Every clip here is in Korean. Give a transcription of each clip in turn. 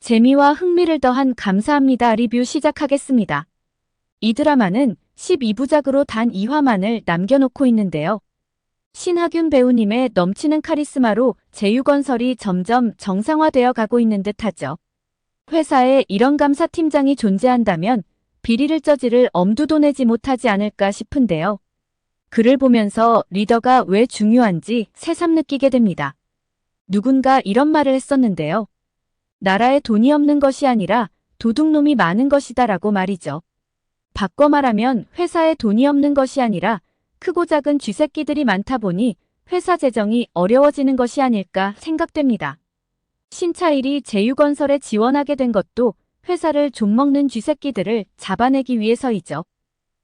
재미와 흥미를 더한 감사합니다 리뷰 시작하겠습니다. 이 드라마는 12부작으로 단 2화만을 남겨놓고 있는데요. 신하균 배우님의 넘치는 카리스마로 제휴건설이 점점 정상화되어 가고 있는 듯하죠. 회사에 이런 감사팀장이 존재한다면 비리를 저지를 엄두도 내지 못하지 않을까 싶은데요. 글을 보면서 리더가 왜 중요한지 새삼 느끼게 됩니다. 누군가 이런 말을 했었는데요. 나라에 돈이 없는 것이 아니라 도둑놈이 많은 것이다라고 말이죠. 바꿔 말하면 회사에 돈이 없는 것이 아니라 크고 작은 쥐새끼들이 많다 보니 회사 재정이 어려워지는 것이 아닐까 생각됩니다. 신차일이 제휴건설에 지원하게 된 것도 회사를 좀먹는 쥐새끼들을 잡아내기 위해서이죠.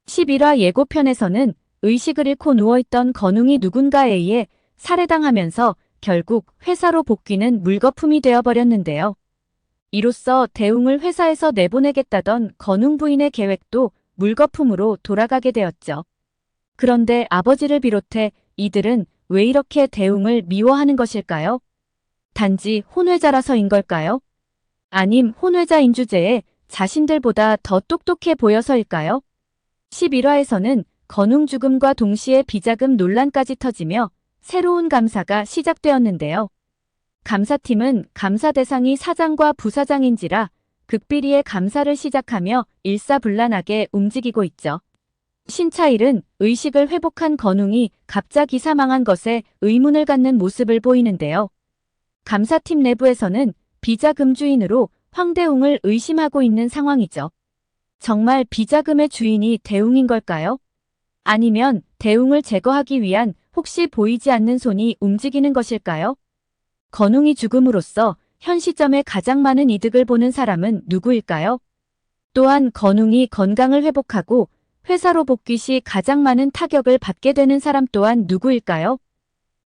11화 예고편에서는 의식을 잃고 누워있던 건웅이 누군가에 의해 살해당하면서 결국 회사로 복귀는 물거품이 되어버렸는데요. 이로써 대웅을 회사에서 내보내겠다던 건웅 부인의 계획도 물거품으로 돌아가게 되었죠. 그런데 아버지를 비롯해 이들은 왜 이렇게 대웅을 미워하는 것일까요? 단지 혼외자라서인 걸까요? 아님 혼외자인 주제에 자신들보다 더 똑똑해 보여서일까요? 11화에서는 건웅 죽음과 동시에 비자금 논란까지 터지며 새로운 감사가 시작되었는데요. 감사팀은 감사 대상이 사장과 부사장인지라 극비리의 감사를 시작하며 일사불란하게 움직이고 있죠. 신차일은 의식을 회복한 건웅이 갑자기 사망한 것에 의문을 갖는 모습을 보이는데요. 감사팀 내부에서는 비자금 주인으로 황대웅을 의심하고 있는 상황이죠. 정말 비자금의 주인이 대웅인 걸까요? 아니면 대웅을 제거하기 위한 혹시 보이지 않는 손이 움직이는 것일까요? 건웅이 죽음으로써 현 시점에 가장 많은 이득을 보는 사람은 누구일까요? 또한 건웅이 건강을 회복하고 회사로 복귀 시 가장 많은 타격을 받게 되는 사람 또한 누구일까요?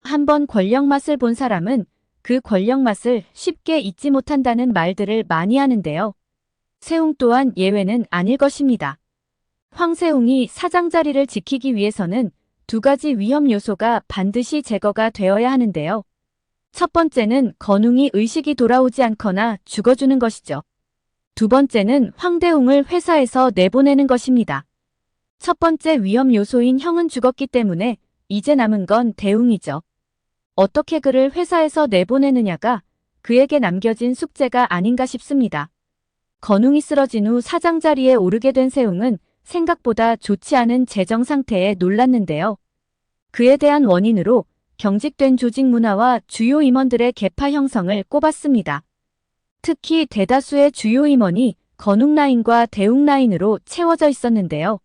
한번 권력 맛을 본 사람은 그 권력 맛을 쉽게 잊지 못한다는 말들을 많이 하는데요. 세웅 또한 예외는 아닐 것입니다. 황세웅이 사장 자리를 지키기 위해서는 두 가지 위험 요소가 반드시 제거가 되어야 하는데요. 첫 번째는 건웅이 의식이 돌아오지 않거나 죽어주는 것이죠. 두 번째는 황대웅을 회사에서 내보내는 것입니다. 첫 번째 위험 요소인 형은 죽었기 때문에 이제 남은 건 대웅이죠. 어떻게 그를 회사에서 내보내느냐가 그에게 남겨진 숙제가 아닌가 싶습니다. 건웅이 쓰러진 후 사장 자리에 오르게 된 세웅은 생각보다 좋지 않은 재정 상태에 놀랐는데요. 그에 대한 원인으로 경직된 조직 문화와 주요 임원들의 계파 형성을 꼽았습니다. 특히 대다수의 주요 임원이 건웅 라인과 대웅 라인으로 채워져 있었는데요.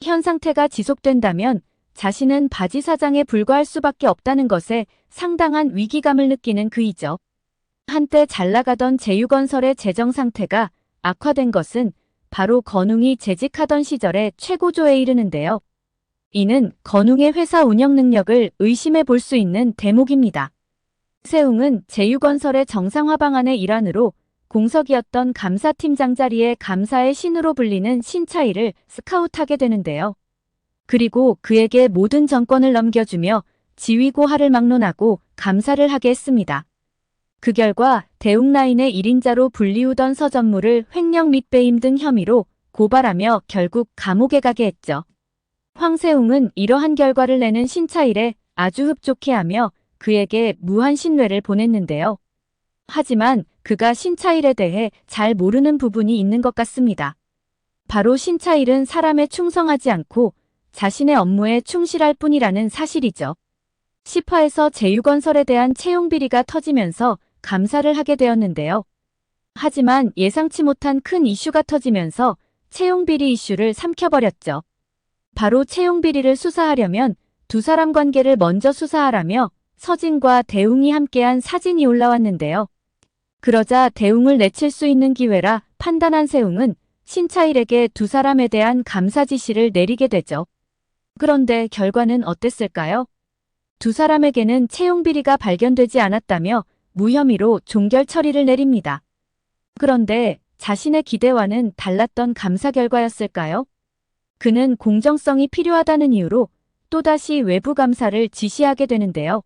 현 상태가 지속된다면 자신은 바지 사장에 불과할 수밖에 없다는 것에 상당한 위기감을 느끼는 그이죠. 한때 잘 나가던 제휴건설의 재정 상태가 악화된 것은 바로 건웅이 재직하던 시절의 최고조에 이르는데요. 이는 건웅의 회사 운영 능력을 의심해 볼 수 있는 대목입니다. 세웅은 제휴건설의 정상화 방안의 일환으로 공석이었던 감사팀장 자리에 감사의 신으로 불리는 신차일을 스카우트하게 되는데요. 그리고 그에게 모든 정권을 넘겨주며 지위고하를 막론하고 감사를 하게 했습니다. 그 결과 대웅 라인의 1인자로 불리우던 서전무를 횡령 및 배임 등 혐의로 고발하며 결국 감옥에 가게 했죠. 황세웅은 이러한 결과를 내는 신차일에 아주 흡족해하며 그에게 무한 신뢰를 보냈는데요. 하지만 그가 신차일에 대해 잘 모르는 부분이 있는 것 같습니다. 바로 신차일은 사람에 충성하지 않고 자신의 업무에 충실할 뿐이라는 사실이죠. 10화에서 제휴건설에 대한 채용 비리가 터지면서 감사를 하게 되었는데요. 하지만 예상치 못한 큰 이슈가 터지면서 채용 비리 이슈를 삼켜버렸죠. 바로 채용 비리를 수사하려면 두 사람 관계를 먼저 수사하라며 서진과 대웅이 함께한 사진이 올라왔는데요. 그러자 대웅을 내칠 수 있는 기회라 판단한 세웅은 신차일에게 두 사람에 대한 감사 지시를 내리게 되죠. 그런데 결과는 어땠을까요? 두 사람에게는 채용 비리가 발견되지 않았다며 무혐의로 종결 처리를 내립니다. 그런데 자신의 기대와는 달랐던 감사 결과였을까요? 그는 공정성이 필요하다는 이유로 또다시 외부 감사를 지시하게 되는데요.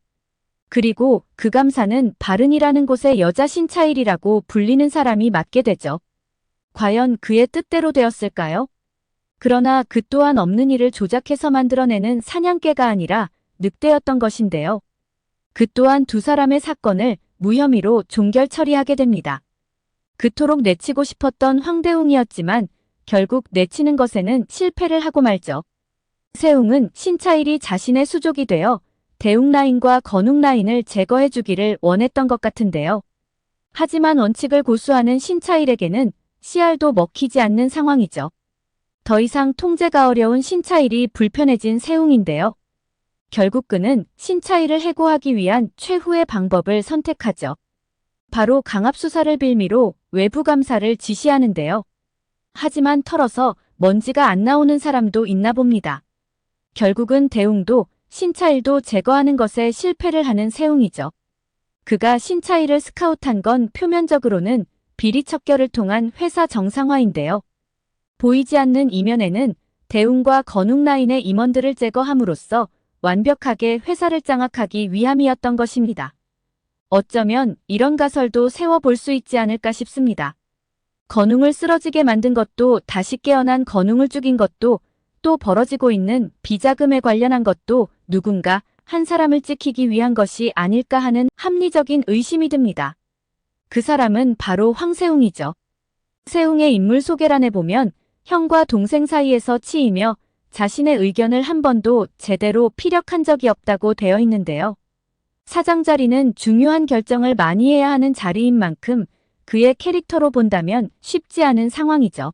그리고 그 감사는 바른이라는 곳의 여자 신차일이라고 불리는 사람이 맡게 되죠. 과연 그의 뜻대로 되었을까요? 그러나 그 또한 없는 일을 조작해서 만들어내는 사냥개가 아니라 늑대였던 것인데요. 그 또한 두 사람의 사건을 무혐의로 종결 처리하게 됩니다. 그토록 내치고 싶었던 황대웅이었지만 결국 내치는 것에는 실패를 하고 말죠. 세웅은 신차일이 자신의 수족이 되어 대웅 라인과 건웅 라인을 제거해 주기를 원했던 것 같은데요. 하지만 원칙을 고수하는 신차일에게는 씨알도 먹히지 않는 상황이죠. 더 이상 통제가 어려운 신차일이 불편해진 세웅인데요. 결국 그는 신차일을 해고하기 위한 최후의 방법을 선택하죠. 바로 강압수사를 빌미로 외부 감사를 지시하는데요. 하지만 털어서 먼지가 안 나오는 사람도 있나 봅니다. 결국은 대웅도 신차일도 제거하는 것에 실패를 하는 세웅이죠. 그가 신차일을 스카웃한 건 표면적으로는 비리 척결을 통한 회사 정상화인데요. 보이지 않는 이면에는 대웅과 건웅 라인의 임원들을 제거함으로써 완벽하게 회사를 장악하기 위함이었던 것입니다. 어쩌면 이런 가설도 세워볼 수 있지 않을까 싶습니다. 건웅을 쓰러지게 만든 것도 다시 깨어난 건웅을 죽인 것도 또 벌어지고 있는 비자금에 관련한 것도 누군가 한 사람을 찍히기 위한 것이 아닐까 하는 합리적인 의심이 듭니다. 그 사람은 바로 황세웅이죠. 세웅의 인물 소개란에 보면 형과 동생 사이에서 치이며 자신의 의견을 한 번도 제대로 피력한 적이 없다고 되어 있는데요. 사장 자리는 중요한 결정을 많이 해야 하는 자리인 만큼 그의 캐릭터로 본다면 쉽지 않은 상황이죠.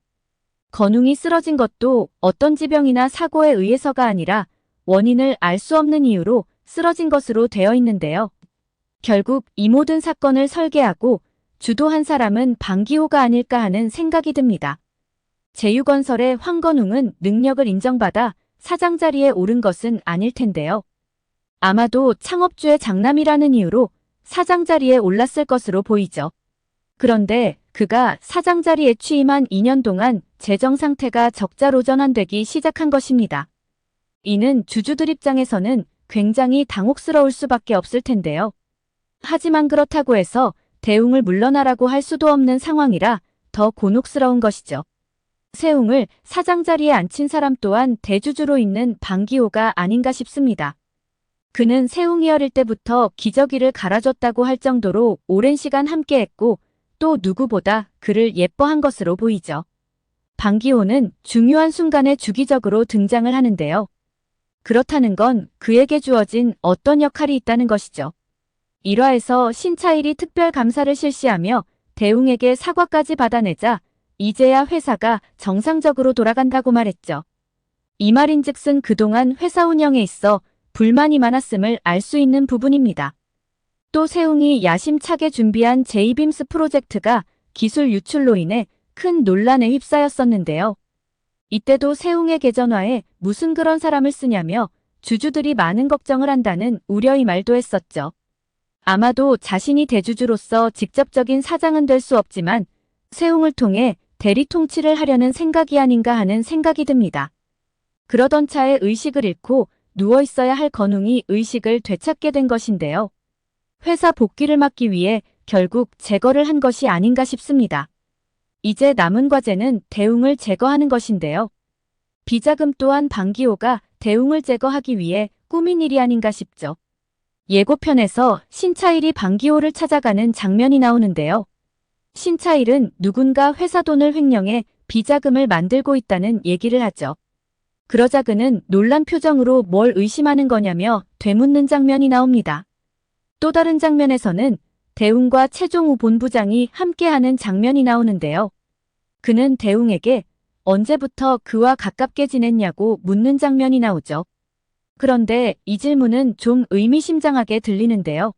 건웅이 쓰러진 것도 어떤 지병이나 사고에 의해서가 아니라 원인을 알 수 없는 이유로 쓰러진 것으로 되어 있는데요. 결국 이 모든 사건을 설계하고 주도한 사람은 방기호가 아닐까 하는 생각이 듭니다. 제휴건설의 황건웅은 능력을 인정받아 사장 자리에 오른 것은 아닐 텐데요. 아마도 창업주의 장남이라는 이유로 사장 자리에 올랐을 것으로 보이죠. 그런데 그가 사장 자리에 취임한 2년 동안 재정 상태가 적자로 전환되기 시작한 것입니다. 이는 주주들 입장에서는 굉장히 당혹스러울 수밖에 없을 텐데요. 하지만 그렇다고 해서 대웅을 물러나라고 할 수도 없는 상황이라 더 곤혹스러운 것이죠. 세웅을 사장 자리에 앉힌 사람 또한 대주주로 있는 방기호가 아닌가 싶습니다. 그는 세웅이 어릴 때부터 기저귀를 갈아줬다고 할 정도로 오랜 시간 함께했고 또 누구보다 그를 예뻐한 것으로 보이죠. 방기호는 중요한 순간에 주기적으로 등장을 하는데요. 그렇다는 건 그에게 주어진 어떤 역할이 있다는 것이죠. 1화에서 신차일이 특별 감사를 실시하며 대웅에게 사과까지 받아내자 이제야 회사가 정상적으로 돌아간다고 말했죠. 이 말인즉슨 그동안 회사 운영에 있어 불만이 많았음을 알 수 있는 부분입니다. 또 세웅이 야심차게 준비한 제이빔스 프로젝트가 기술 유출로 인해 큰 논란에 휩싸였었는데요. 이때도 세웅의 계전화에 무슨 그런 사람을 쓰냐며 주주들이 많은 걱정을 한다는 우려의 말도 했었죠. 아마도 자신이 대주주로서 직접적인 사장은 될 수 없지만 세웅을 통해 대리 통치를 하려는 생각이 아닌가 하는 생각이 듭니다. 그러던 차에 의식을 잃고 누워있어야 할 건웅이 의식을 되찾게 된 것인데요. 회사 복귀를 막기 위해 결국 제거를 한 것이 아닌가 싶습니다. 이제 남은 과제는 대웅을 제거하는 것인데요. 비자금 또한 방기호가 대웅을 제거하기 위해 꾸민 일이 아닌가 싶죠. 예고편에서 신차일이 방기호를 찾아가는 장면이 나오는데요. 신차일은 누군가 회사 돈을 횡령해 비자금을 만들고 있다는 얘기를 하죠. 그러자 그는 놀란 표정으로 뭘 의심하는 거냐며 되묻는 장면이 나옵니다. 또 다른 장면에서는 대웅과 최종우 본부장이 함께하는 장면이 나오는데요. 그는 대웅에게 언제부터 그와 가깝게 지냈냐고 묻는 장면이 나오죠. 그런데 이 질문은 좀 의미심장하게 들리는데요.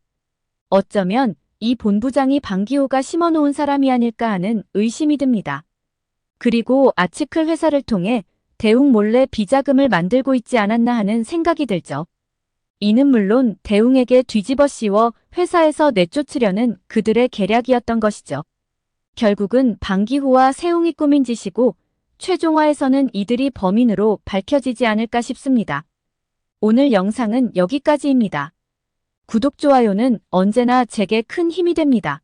어쩌면 이 본부장이 방기호가 심어놓은 사람이 아닐까 하는 의심이 듭니다. 그리고 아치클 회사를 통해 대웅 몰래 비자금을 만들고 있지 않았나 하는 생각이 들죠. 이는 물론 대웅에게 뒤집어 씌워 회사에서 내쫓으려는 그들의 계략이었던 것이죠. 결국은 방기호와 세웅이 꾸민 짓이고 최종화에서는 이들이 범인으로 밝혀지지 않을까 싶습니다. 오늘 영상은 여기까지입니다. 구독, 좋아요는 언제나 제게 큰 힘이 됩니다.